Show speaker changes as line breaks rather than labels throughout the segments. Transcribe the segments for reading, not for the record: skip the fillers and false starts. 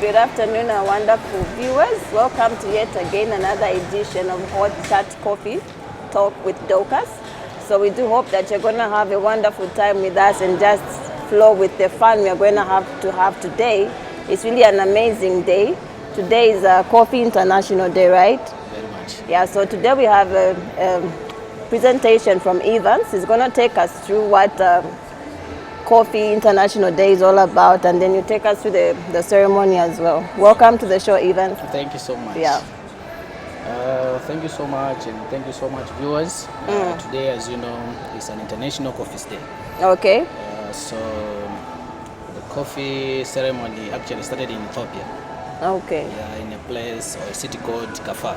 Good afternoon, our wonderful viewers. Welcome to yet again another edition of Hot Chat Coffee Talk with Dorcus. So we do hope that you're going to have a wonderful time with us and just flow with the fun we're going to have today. It's really an amazing day. Today is Coffee International Day, right?
Very much.
Yeah, so today we have a presentation from Evans. He's going to take us through what Coffee International Day is all about, and then you take us through the ceremony as well. Welcome to the show, Evans.
Thank you so much.
Yeah.
Thank you so much, and thank you so much, viewers. Today, as you know, is an International Coffee Day.
Okay.
So the coffee ceremony actually started in Ethiopia.
Okay.
Yeah, in a place or a city called Coffe.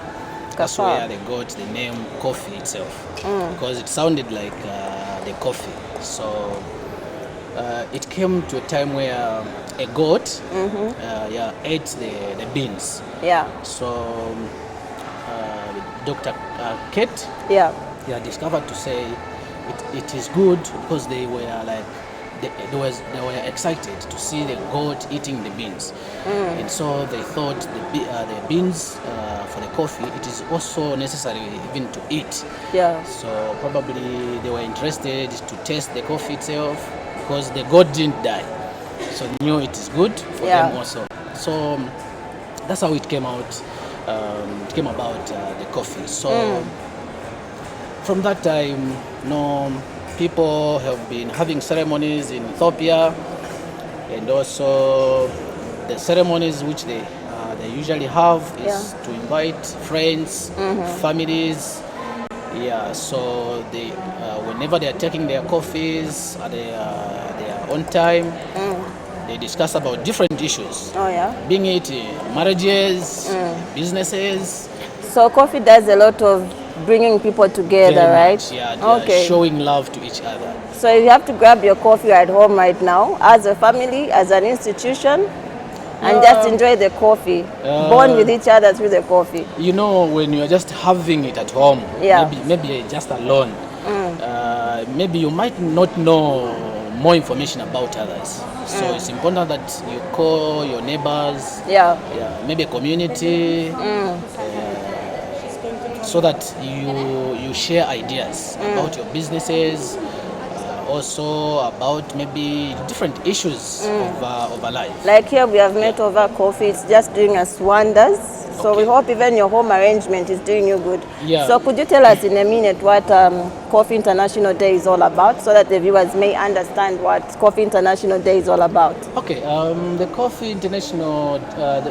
That's
Coffe.
where they got the name coffee itself, because it sounded like the coffee. So it came to a time where a goat ate the beans.
Yeah.
So Dr. Kate discovered to say it is good because they were like they were excited to see the goat eating the beans, and so they thought the beans for the coffee, it is also necessary even to eat.
Yeah.
So probably they were interested to taste the coffee itself, because the goat didn't die, so they knew it is good for them also. So that's how it came out. It came about the coffee. So from that time, people have been having ceremonies in Ethiopia, and also the ceremonies which they usually have is to invite friends, families. Yeah, so they whenever they are taking their coffees at their own time, they discuss about different issues.
Oh yeah.
Being it marriages, businesses.
So coffee does a lot of bringing people together,
Very
right?
much, yeah, they are showing love to each other.
So you have to grab your coffee at home right now, as a family, as an institution, and just enjoy the coffee. Bond with each other through the coffee.
You know, when you're just having it at home, maybe just alone, maybe you might not know more information about others. So it's important that you call your neighbors, maybe a community, so that you share ideas about your businesses, also about maybe different issues of our life.
Like here we have met over coffee, it's just doing us wonders. So we hope even your home arrangement is doing you good.
Yeah.
So could you tell us in a minute what Coffee International Day is all about, so that the viewers may understand what Coffee International Day is all about?
Okay, the Coffee International,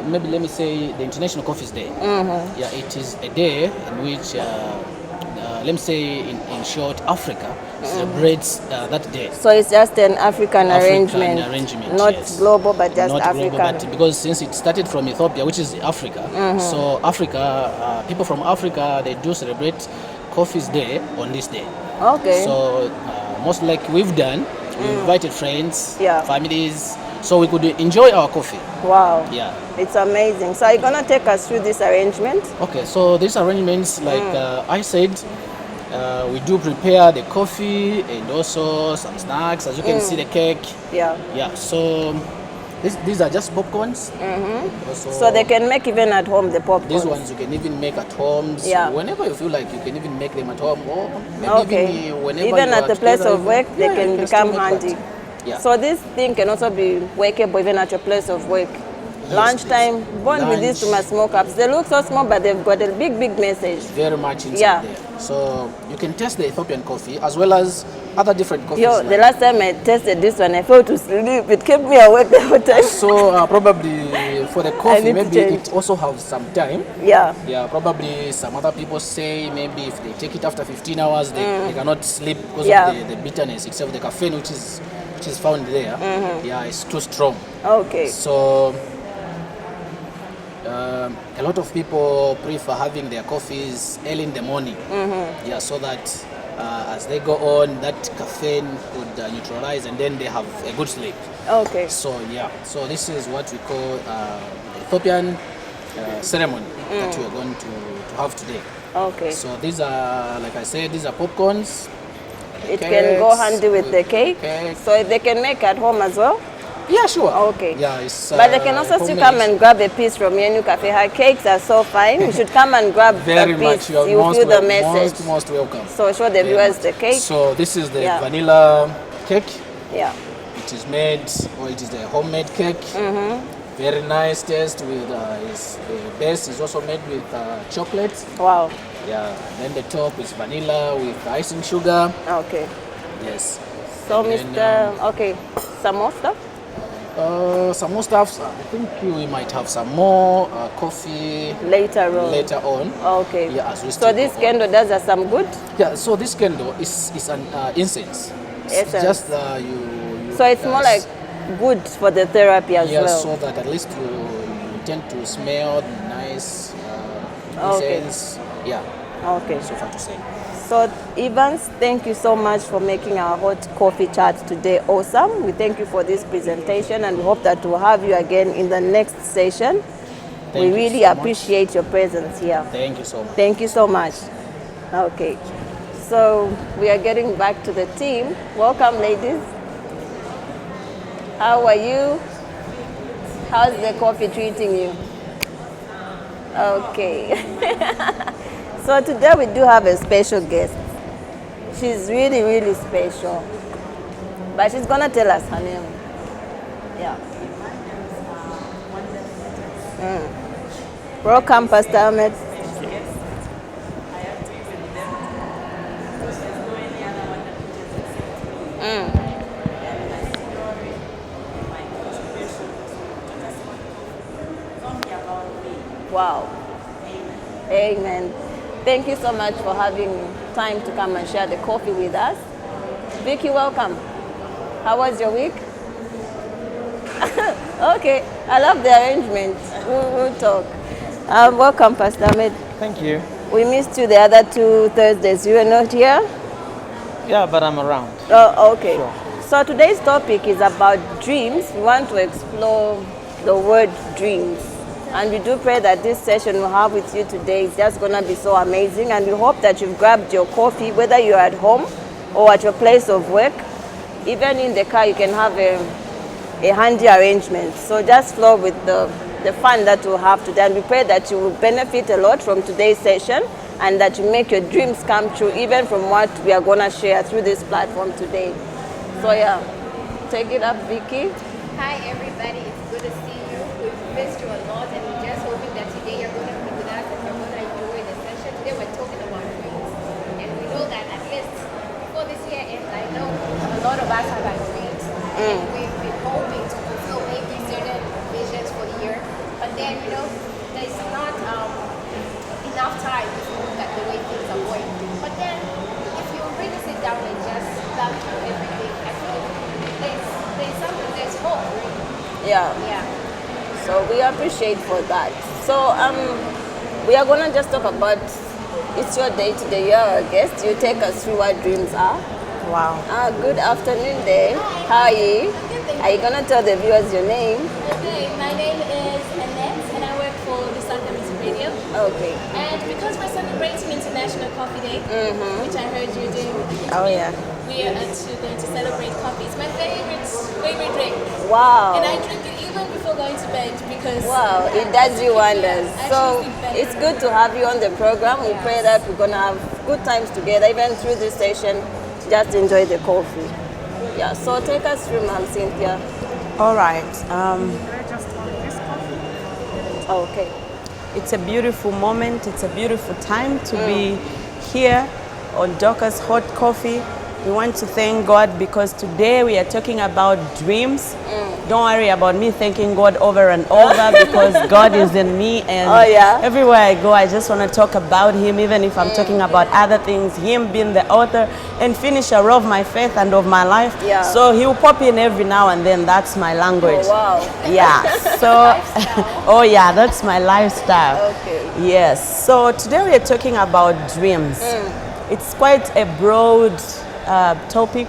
maybe let me say the International Coffee's Day. Yeah, it is a day in which, let me say in short, Africa celebrates that day.
So it's just an African arrangement, not global, but just
not
African.
Global, but because since it started from Ethiopia, which is Africa, so Africa, people from Africa, they do celebrate Coffee's Day on this day.
Okay.
So most like we've done, we invited friends, families, so we could enjoy our coffee.
Wow.
Yeah.
It's amazing. So are you going to take us through this arrangement?
Okay, so these arrangements, like I said, we do prepare the coffee and also some snacks. As you can see, the cake.
Yeah.
Yeah, so these are just popcorns.
So they can make even at home the popcorn.
These ones you can even make at home. So
Yeah.
whenever you feel like, you can even make them at home, or maybe even whenever
even
you
at
are
the place
together,
of work, they can
you
become
still make
handy.
that. Yeah.
So this thing can also be workable even at your place of work. Lunchtime, bond with these two small cups. They look so small, but they've got a big, big message.
Very much inside there. So you can taste the Ethiopian coffee as well as other different coffees.
Yo, the last time I tasted this one, I fell to sleep. It kept me awake the whole time.
So probably for the coffee, maybe it also has some time.
Yeah.
Yeah, probably some other people say maybe if they take it after 15 hours, they cannot sleep because of the bitterness, except the caffeine which is found there. Yeah, it's too strong.
Okay.
So a lot of people prefer having their coffees early in the morning. Yeah, so that as they go on, that caffeine would neutralize, and then they have a good sleep.
Okay.
So yeah, so this is what we call the Ethiopian ceremony that we are going to have today.
Okay.
So these are, like I said, these are popcorns.
It can go handy with the cake. So they can make at home as well?
Yeah, sure.
Okay.
Yeah, it's,
but they can also still come and grab a piece from Yenu Cafe. Her cakes are so fine. You should come and grab
very
a piece.
Much. You
feel the message.
Most welcome.
So show the viewers the cake.
So this is the vanilla cake.
Yeah.
It is made, or it is the homemade cake. Very nice taste. With the base is also made with chocolate.
Wow.
Yeah. Then the top is vanilla with icing sugar.
Okay.
Yes.
So okay, some more stuff?
Some more stuff. I think we might have some more coffee
later
on.
Okay.
Yeah, as we
so this candle does us some good?
Yeah. So this candle is an incense. It's just you.
So it's more like good for the therapy as well.
Yeah. So that at least you tend to smell nice incense. Yeah.
Okay.
So far to say.
So Evans, thank you so much for making our hot coffee chat today awesome. We thank you for this presentation, and we hope that we'll have you again in the next session. We really appreciate your presence here.
Thank you so much.
Thank you so much. Okay. So we are getting back to the team. Welcome, ladies. How are you? How's the coffee treating you? Okay. So today we do have a special guest. She's really, really special. But she's gonna tell us her name. Yeah. Welcome, Pastor Ahmed. Wow. Amen. Thank you so much for having time to come and share the coffee with us. Vicky, welcome. How was your week? Okay, I love the arrangement. We'll talk. Welcome, Pastor Ahmed.
Thank you.
We missed you the other 2 Thursdays. You were not here?
Yeah, but I'm around.
Oh, okay.
Sure.
So today's topic is about dreams. We want to explore the word dreams. And we do pray that this session we'll have with you today is just going to be so amazing. And we hope that you've grabbed your coffee, whether you're at home or at your place of work. Even in the car, you can have a handy arrangement. So just flow with the fun that we'll have today. And we pray that you will benefit a lot from today's session and that you make your dreams come true, even from what we are going to share through this platform today. So yeah, take it up, Vicky.
Hi everybody, it's good to see you. We've missed you a lot and we're just hoping that today you're going to be with us and you're going to enjoy the session. Today we're talking about dreams. And we know that at least before this year ends, I know a lot of us have our dreams. And we've been hoping to fulfill maybe certain visions for the year. But then, there's not enough time to look at the way things are going. But then, if you really sit down and just plan through everything, I feel there's hope.
Yeah. So we appreciate for that. So we are gonna just talk about, it's your day today. You're our guest. You take us through what dreams are.
Wow.
Good afternoon there. How are you? Are you gonna tell the viewers your name?
Okay, my name is Annette and I work for the Sunday Music Radio.
Okay.
And because we're celebrating International Coffee Day, which I heard you doing,
Oh yeah.
we are actually going to celebrate coffee. It's my favorite drink.
Wow.
And I drink it even before going to bed because
Wow, it does you wonders.
I
So
actually sleep better.
it's good to have you on the program. We pray that we're gonna have good times together, even through this session. Just enjoy the coffee. Yeah. So take us through, Ma'am Cynthia.
All right.
Okay.
It's a beautiful moment. It's a beautiful time to be here on Dorcus Hot Coffee. We want to thank God because today we are talking about dreams. Don't worry about me thanking God over and over because God is in me, and everywhere I go I just want to talk about Him, even if I'm talking about other things, Him being the author and finisher of my faith and of my life.
Yeah.
So He will pop in every now and then. That's my language.
Oh, wow.
Yeah. So oh yeah, that's my lifestyle.
Okay.
Yes. So today we are talking about dreams. It's quite a broad topic,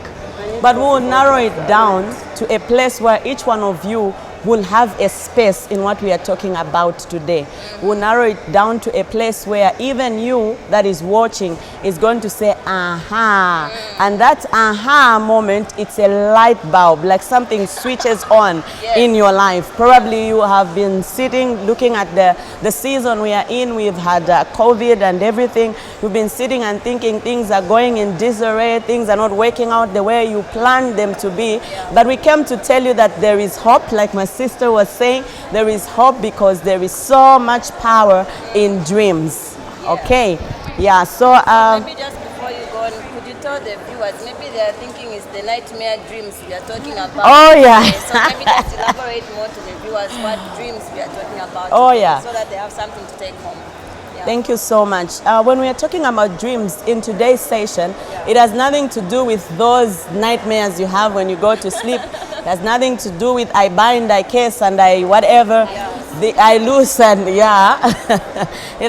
but we'll narrow it down to a place where each one of you will have a space in what we are talking about today. We'll narrow it down to a place where even you that is watching is going to say, aha. And that aha moment, it's a light bulb, like something switches on in your life. Probably you have been sitting, looking at the season we are in. We've had COVID and everything. We've been sitting and thinking things are going in disarray, things are not working out the way you planned them to be. But we came to tell you that there is hope, like my sister was saying, there is hope because there is so much power in dreams. Okay, yeah, so
Maybe just before you go on, could you tell the viewers, maybe they are thinking it's the nightmare dreams we are talking about.
Oh yeah.
So maybe just elaborate more to the viewers what dreams we are talking about
Oh,
today,
yeah.
so that they have something to take home. Yeah.
Thank you so much. When we are talking about dreams in today's session, it has nothing to do with those nightmares you have when you go to sleep. It has nothing to do with I bind, I curse, and I whatever. I lose and it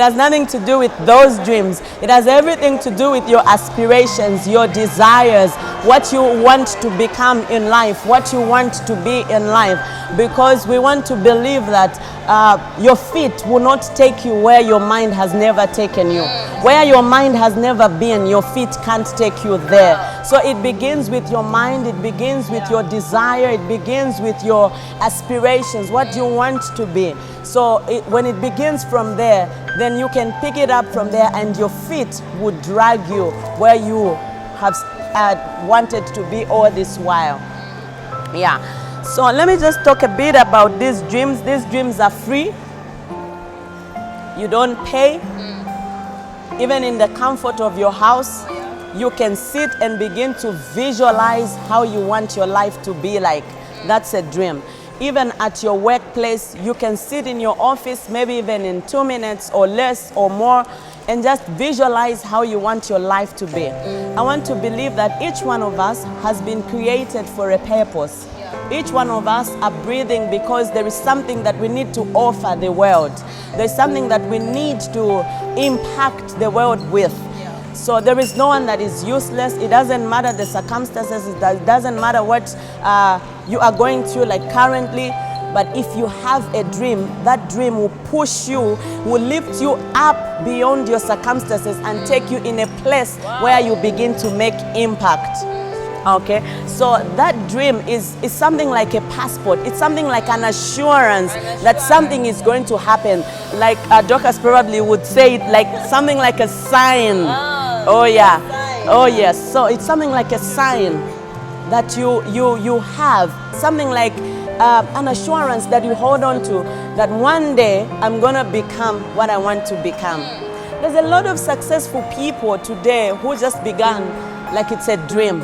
has nothing to do with those dreams. It has everything to do with your aspirations, your desires, what you want to become in life, what you want to be in life. Because we want to believe that your feet will not take you where your mind has never taken you. Where your mind has never been, your feet can't take you there. So it begins with your mind, it begins with your desire, it begins with your aspirations, what you want to be. So when it begins from there, then you can pick it up from there and your feet would drag you where you have wanted to be all this while. Yeah. So let me just talk a bit about these dreams. These dreams are free. You don't pay. Even in the comfort of your house, you can sit and begin to visualize how you want your life to be like. That's a dream. even at your workplace, you can sit in your office, maybe even in 2 minutes or less or more, and just visualize how you want your life to be. I want to believe that each one of us has been created for a purpose. Each one of us are breathing because there is something that we need to offer the world. There's something that we need to impact the world with. So there is no one that is useless. It doesn't matter the circumstances. It doesn't matter what you are going through like currently. But if you have a dream, that dream will push you, will lift you up beyond your circumstances and take you in a place where you begin to make impact. Okay, so that dream is something like a passport. It's something like an assurance that something is going to happen. Like Dorcus probably would say it like something like a sign. Oh yeah, oh yes. So it's something like a sign that you have, something like an assurance that you hold on to, that one day I'm gonna become what I want to become. There's a lot of successful people today who just began like it's a dream.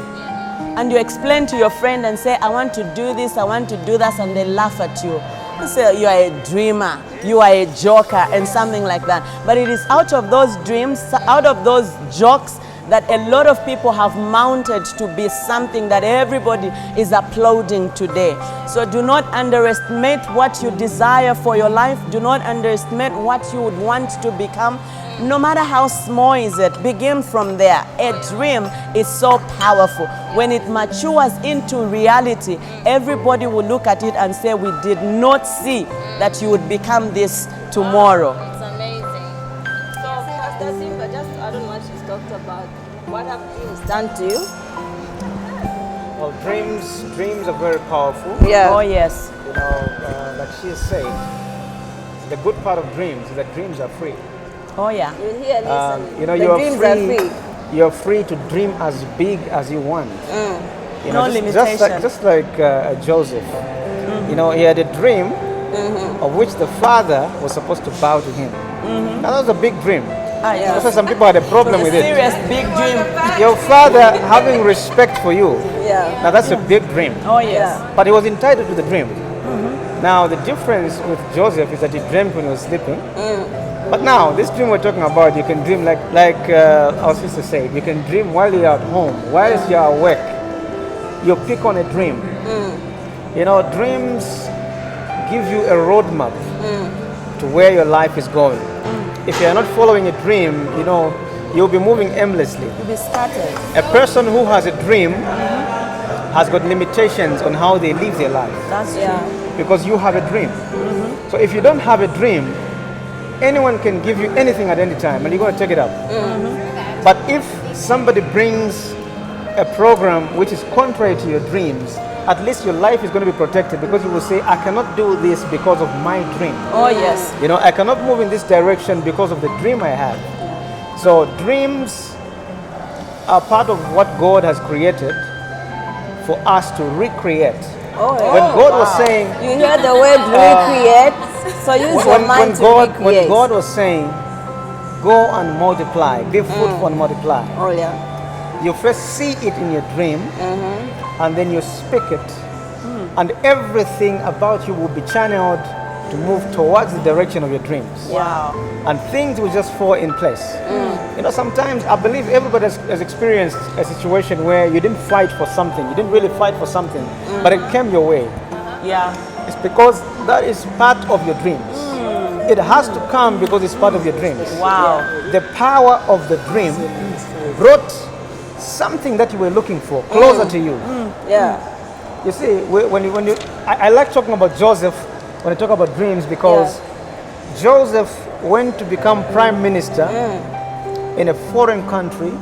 And you explain to your friend and say, I want to do this, I want to do that, and they laugh at you. They say, you are a dreamer, you are a joker, and something like that. But it is out of those dreams, out of those jokes, that a lot of people have mounted to be something that everybody is applauding today. So do not underestimate what you desire for your life. Do not underestimate what you would want to become. No matter how small is it, begin from there. A dream is so powerful. When it matures into reality, everybody will look at it and say, we did not see that you would become this tomorrow.
It's amazing. So, Pastor Simba, just to add on what she's talked about, what have dreams done to you?
Well, dreams are very powerful.
Yeah.
Oh yes.
You know, like she said, the good part of dreams is that dreams are free.
Oh yeah.
You hear this?
You know,
the dreams are free.
You're free to dream as big as you want. You know,
No
just like Joseph. You know, he had a dream of which the father was supposed to bow to him. Now, that was a big dream.
Ah, yeah.
That's why some people had a problem with it.
Serious big dream.
Your father having respect for you.
Yeah.
Now that's a big dream.
Oh yes.
But he was entitled to the dream. Now the difference with Joseph is that he dreamed when he was sleeping. But now this dream we're talking about, you can dream like our sister said, you can dream while you're at home, whilst you're awake. You pick on a dream. You know, dreams give you a roadmap to where your life is going. If you're not following a dream, you know, you'll be moving aimlessly.
You'll be started.
A person who has a dream has got limitations on how they live their life.
That's true.
Because you have a dream. So if you don't have a dream, anyone can give you anything at any time and you're going to take it up. But if somebody brings a program which is contrary to your dreams, at least your life is going to be protected, because you will say, I cannot do this because of my dream.
Oh yes.
You know, I cannot move in this direction because of the dream I have. So dreams are part of what God has created for us to recreate. When God was saying,
you hear the word recreate, so use your mind to recreate.
when God was saying, go and multiply, be fruitful and multiply.
Oh yeah.
You first see it in your dream, and then you speak it, and everything about you will be channeled to move towards the direction of your dreams.
Wow.
And things will just fall in place. You know, sometimes I believe everybody has experienced a situation where you didn't fight for something, you didn't really fight for something, but it came your way.
Yeah.
It's because that is part of your dreams. It has to come because it's part of your dreams.
Wow.
The power of the dream brought something that you were looking for closer to you.
Yeah.
You see, I like talking about Joseph when I talk about dreams, because Joseph went to become prime minister in a foreign country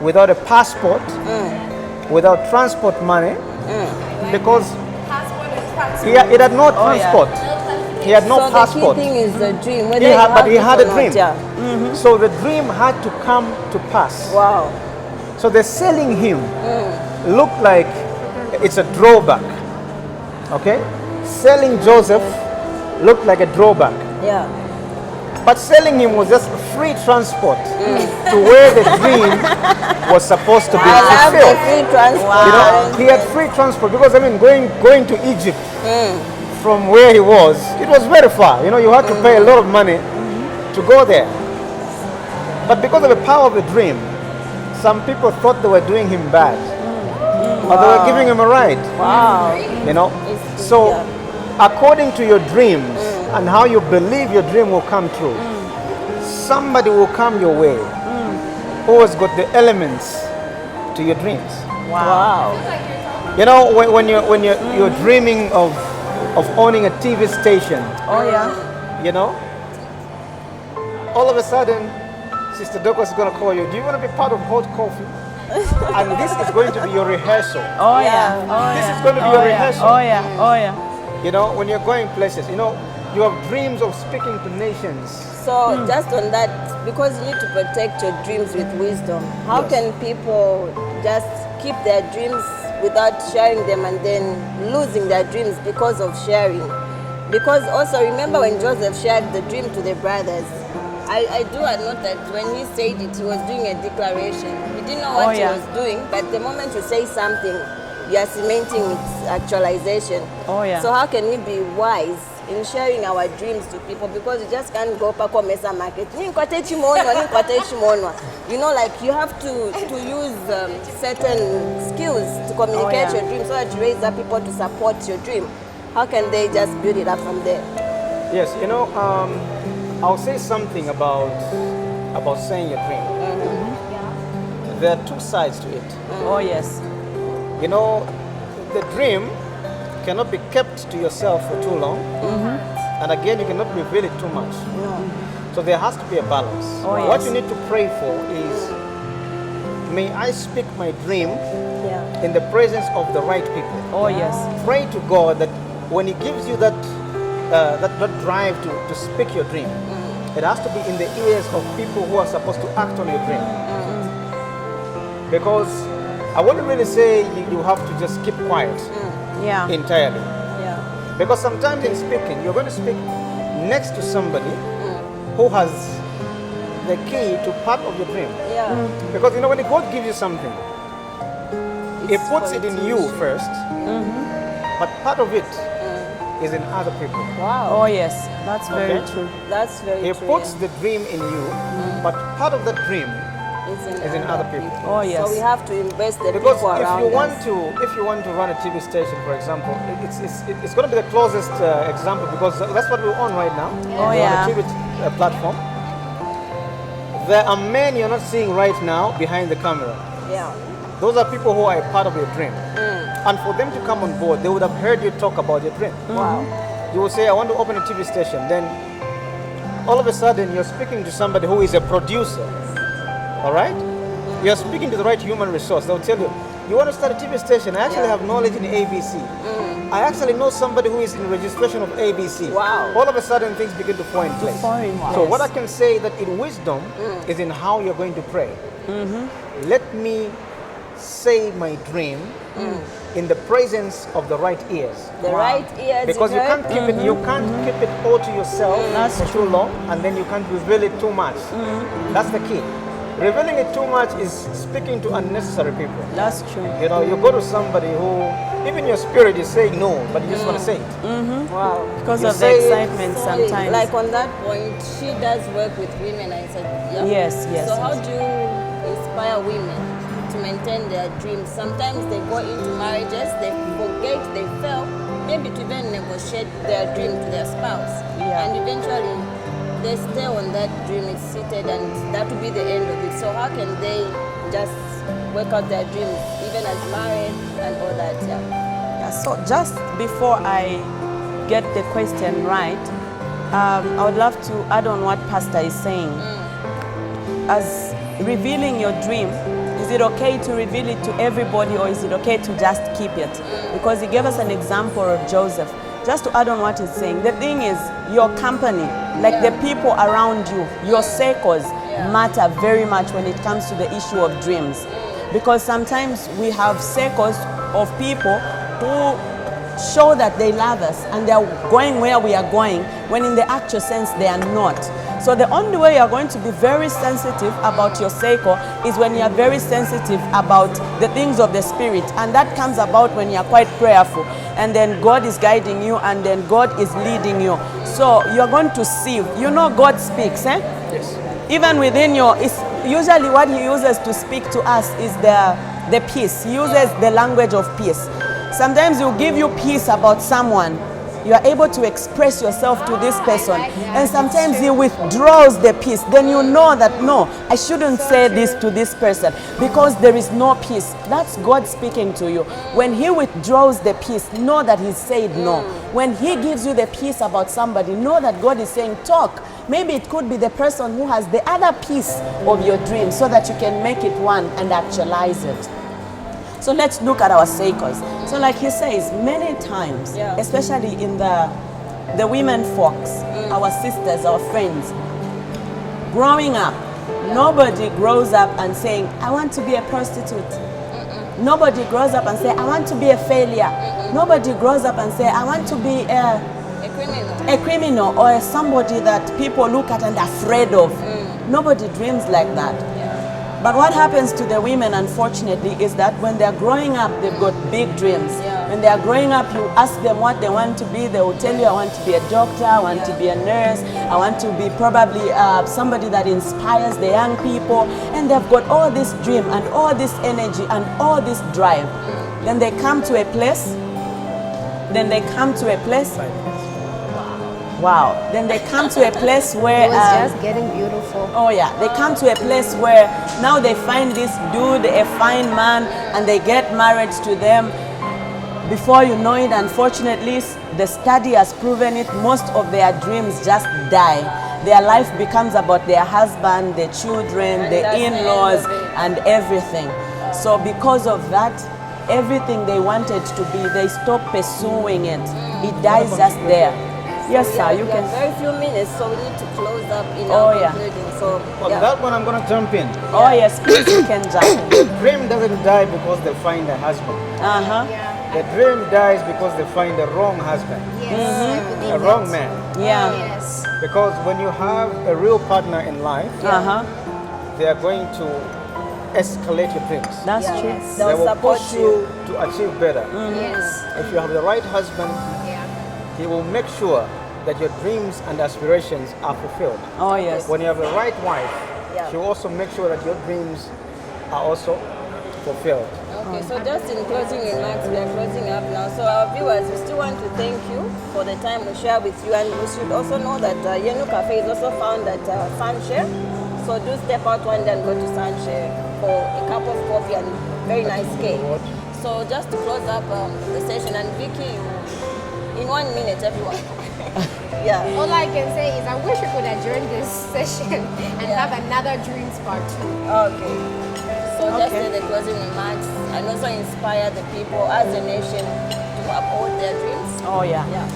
without a passport, without transport money, because he had no transport. He had no passport.
So the key thing is the dream.
But he had a dream.
Yeah.
So the dream had to come to pass.
Wow.
So the selling him looked like it's a drawback. Okay? Selling Joseph looked like a drawback.
Yeah.
But selling him was just free transport to where the dream was supposed to be
I love the
fulfilled.
free transport.
You know, he had free transport because I mean, going to Egypt from where he was, it was very far. You know, you had to pay a lot of money to go there. But because of the power of the dream, some people thought they were doing him bad, or they were giving him a ride.
Wow.
You know, so according to your dreams and how you believe your dream will come true, somebody will come your way who has got the elements to your dreams.
Wow.
You know, when you're dreaming of owning a TV station,
Oh yeah.
you know, all of a sudden, Sister Dorcus is going to call you. Do you want to be part of Hot Coffee? And this is going to be your rehearsal.
Oh yeah. Oh
This
yeah.
is going to be your rehearsal.
Oh yeah. Oh yeah.
You know, when you're going places, you know, you have dreams of speaking to nations.
So just on that, because you need to protect your dreams with wisdom, how can people just keep their dreams without sharing them and then losing their dreams because of sharing? Because also remember when Joseph shared the dream to the brothers, I do note that when he said it, he was doing a declaration. He didn't know what he was doing, but the moment you say something, you are cementing its actualization.
Oh yeah.
So how can we be wise in sharing our dreams to people? Because you just can't go back on Mesa Market. You know, like you have to use certain skills to communicate your dream so that you raise up people to support your dream. How can they just build it up from there?
Yes, you know, I'll say something about saying your dream. There are two sides to it.
Oh yes.
You know, the dream cannot be kept to yourself for too long, and again, you cannot reveal it too much. So there has to be a balance. What you need to pray for is, may I speak my dream in the presence of the right people.
Oh yes.
Pray to God that when He gives you that drive to speak your dream, it has to be in the ears of people who are supposed to act on your dream. Because I wouldn't really say you have to just keep quiet entirely. Because sometimes in speaking, you're going to speak next to somebody who has the key to part of your dream. Because you know, when God gives you something, He puts it in you first, but part of it is in other people.
Wow.
Oh yes. That's very true.
That's very
He
true.
puts the dream in you, but part of that dream is in other people.
Oh yes.
So we have to embrace the
Because
people around us.
if you want to run a TV station, for example, it's going to be the closest example, because that's what we're on right now.
Oh,
We're
yeah.
on a TV platform. There are men you're not seeing right now behind the camera.
Yeah.
Those are people who are a part of your dream. And for them to come on board, they would have heard you talk about your dream.
Wow.
You will say, I want to open a TV station. Then all of a sudden, you're speaking to somebody who is a producer. All right? You're speaking to the right human resource. They'll tell you, you want to start a TV station? I actually have knowledge in ABC. I actually know somebody who is in registration of ABC.
Wow.
All of a sudden, things begin to fall in place. So what I can say that in wisdom is in how you're going to pray. Let me say my dream in the presence of the right ears.
The right ears.
Because you can't keep it, you can't keep it all to yourself for too long, and then you can't reveal it too much. That's the key. Revealing it too much is speaking to unnecessary people.
That's true.
You know, you go to somebody who, even your spirit is saying no, but you just want to say it.
Wow.
Because
You
of the
say it,
excitement sometimes.
Like on that point, she does work with women. I said, yeah.
Yes, yes,
So how
yes.
do you inspire women to maintain their dreams? Sometimes they go into marriages, they forget, they fail, maybe to even negotiate their dream to their spouse.
Yeah.
And eventually they stay on that dream, it's seated, and that will be the end of it. So how can they just work out their dreams, even as married and all that?
Yeah, so just before I get the question right, I would love to add on what Pastor is saying. As revealing your dream, is it okay to reveal it to everybody, or is it okay to just keep it? Because he gave us an example of Joseph. Just to add on what he's saying, the thing is, your company, like the people around you, your circles matter very much when it comes to the issue of dreams. Because sometimes we have circles of people who show that they love us and they're going where we are going, when in the actual sense they are not. So the only way you're going to be very sensitive about your cycle is when you're very sensitive about the things of the spirit. And that comes about when you're quite prayerful. And then God is guiding you, and then God is leading you. So you're going to see, you know God speaks, eh?
Yes.
Even within your, it's usually what he uses to speak to us is the peace. He uses the language of peace. Sometimes he'll give you peace about someone. You are able to express yourself to this person. And sometimes he withdraws the peace. Then you know that, no, I shouldn't say this to this person because there is no peace. That's God speaking to you. When he withdraws the peace, know that he said no. When he gives you the peace about somebody, know that God is saying talk. Maybe it could be the person who has the other piece of your dream so that you can make it one and actualize it. So let's look at our cycles. So like he says, many times, especially in the women folks, our sisters, our friends, growing up, nobody grows up and saying, I want to be a prostitute. Nobody grows up and say, I want to be a failure. Nobody grows up and say, I want to be a criminal or somebody that people look at and are afraid of. Nobody dreams like that. But what happens to the women, unfortunately, is that when they're growing up, they've got big dreams. When they're growing up, you ask them what they want to be, they will tell you, I want to be a doctor, I want to be a nurse, I want to be probably somebody that inspires the young people. And they've got all this dream and all this energy and all this drive. Then they come to a place, wow. Then they come to a place where
It was just getting beautiful.
oh yeah, they come to a place where now they find this dude, a fine man, and they get married to them. Before you know it, unfortunately, the study has proven it, most of their dreams just die. Their life becomes about their husband, their children,
And
the
that's the end
in-laws,
of it.
and everything. So because of that, everything they wanted to be, they stop pursuing it. It dies just there. Yes, sir, you can.
Very few minutes, so we need to close up in
Oh,
our
yeah.
concluding. So,
On that one, I'm going to jump in.
Oh yes, please, you can jump in.
The dream doesn't die because they find a husband.
Uh-huh.
The dream dies because they find the wrong husband,
Yes.
a wrong man.
Yeah.
Yes.
Because when you have a real partner in life,
Uh-huh.
they are going to escalate your dreams.
That's
yeah,
true.
They
they'll
will
support
push
you.
you to achieve better.
Yes.
If you have the right husband,
Yeah.
he will make sure that your dreams and aspirations are fulfilled.
Oh yes.
When you have the right wife,
Yeah.
she will also make sure that your dreams are also fulfilled.
Okay, so just in closing remarks, we are closing up now. So our viewers, we still want to thank you for the time we share with you, and we should also know that Yenu Cafe is also found at Sunshare. So do step out one day and go to Sunshare for a cup of coffee and very nice cake. So just to close up the session, and Vicky, in 1 minute, everyone. Yeah.
All I can say is I wish we could adjourn this session and have another dreams part 2.
Okay. So just say the closing remarks and also inspire the people as a nation to uphold their dreams.
Oh yeah.
Yeah.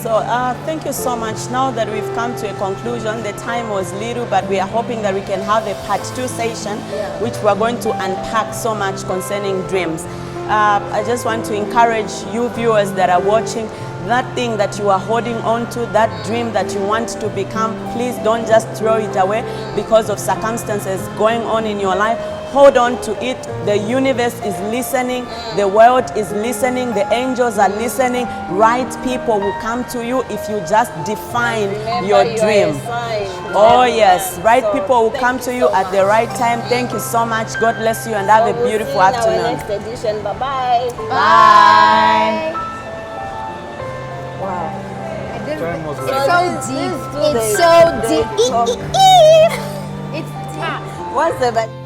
So thank you so much. Now that we've come to a conclusion, the time was little, but we are hoping that we can have a part 2 session, which we're going to unpack so much concerning dreams. I just want to encourage you viewers that are watching, that thing that you are holding on to, that dream that you want to become, please don't just throw it away because of circumstances going on in your life. Hold on to it. The universe is listening. The world is listening. The angels are listening. Right people will come to you if you just define
Remember,
your
you are
dream.
a sign.
Oh
Remember.
yes, right
So
people will
thank
come to you
so
at the
much.
right time. Thank you so much. God bless you and have
So
a beautiful
we'll see you in
afternoon.
our next edition. Bye-bye.
Bye.
Wow.
I didn't-
Time was
It's
right.
so
this-
deep.
this
It's
they-
so
they
deep.
talk.
It's deep.
What's the